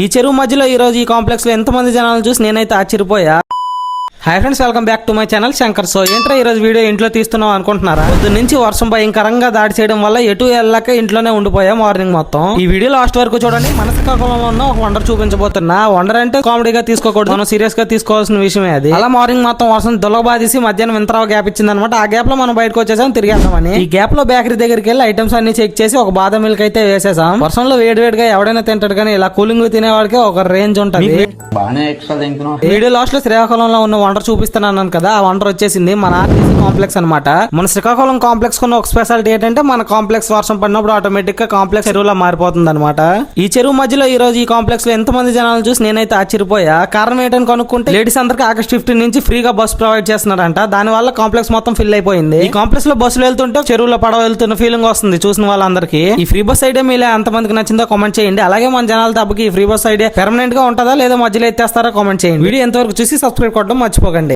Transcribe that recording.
ఈ చెరువు మధ్యలో ఈ రోజు ఈ కాంప్లెక్స్ లో ఎంతమంది జనాలను చూసి నేనైతే ఆశ్చర్యపోయా. Hi friends, welcome back to my channel Shankar. So ఏంట్రా ఈరోజు వీడియో ఇంట్లో తీస్తున్నాం అనుకుంటున్నారా? పొద్దు నుంచి వర్షం భయంకరంగా దాడి చేయడం వల్ల ఎటు వెళ్ళాక ఇంట్లోనే ఉండిపోయా మార్నింగ్ మొత్తం. ఈ వీడియో లాస్ట్ వరకు చూడండి. మన శ్రీకాకుళంలో ఉన్న ఒక వండర్ చూపించబోతున్నా. వండర్ అంటే కామెడీగా తీసుకోకూడదు, మనం సీరియస్ గా తీసుకోవాల్సిన విషయమే అది. అలా మార్నింగ్ మొత్తం వర్షం దొలబాదీసి మధ్యాహ్నం వింతరావు గ్యాప్ ఇచ్చింది అనమాట. ఆ గ్యాప్ లో మనం బయటకు వచ్చేసాం, తిరిగేద్దామని. ఈ గ్యాప్ లో బేకరీ దగ్గరికి వెళ్ళి ఐటమ్స్ అన్ని చెక్ చేసి ఒక బాదం మిల్క్ అయితే వేసేసాం. వర్షంలో వేడివేడిగా ఎవడైనా తింటాడు, కానీ ఇలా కూలింగ్ తినేవాడికి ఒక రేంజ్ ఉంటుంది. వీడియో లాస్ట్ లో శ్రీకాకుళంలో ఉన్న వండర్ చూపిస్తున్నాను కదా, ఆ వండర్ వచ్చేసింది మన ఆర్టీసీ కాంప్లెక్స్ అనమాట. మన శ్రీకాకుళం కాంప్లెక్స్ కున్న ఒక స్పెషాలిటీ ఏంటంటే మన కాంప్లెక్స్ వర్షం పడినప్పుడు ఆటోమేటిక్ గా కాంప్లెక్స్ చెరువులా మారిపోతుంది అనమాట. ఈ చెరువు మధ్యలో ఈ రోజు ఈ కాంప్లెక్స్ లో ఎంతమంది జనాలను చూసి నేనైతే ఆశ్చర్యపోయా. కారణం ఏంటని కనుక్కుంటే లేడీస్ అందరికి ఆగస్ట్ 15 నుంచి ఫ్రీగా బస్ ప్రొవైడ్ చేస్తున్నారంట. దాని వల్ల కాంప్లెక్స్ మొత్తం ఫిల్ అయిపోయింది. ఈ కాంప్లెక్స్ లో బస్సులు వెళ్తుంటే చెరువులో పడవ వెళ్తున్న ఫీలింగ్ వస్తుంది చూసిన వాళ్ళందరికీ. ఈ ఫ్రీ బస్ ఐడియా మీలో ఎంతమందికి నచ్చిందో కామెంట్ చేయండి. అలాగే మన జనాల తప్పకి ఈ ఫ్రీ బస్ ఐడియా పెర్మనెంట్ గా ఉంటుందా లేదా మధ్యలో ఎత్తేస్తారా కామెంట్ చేయండి. వీడియో ఎంతవరకు చూసి సబ్స్క్రైబ్ కొట్టడం మర్చిపోకండి.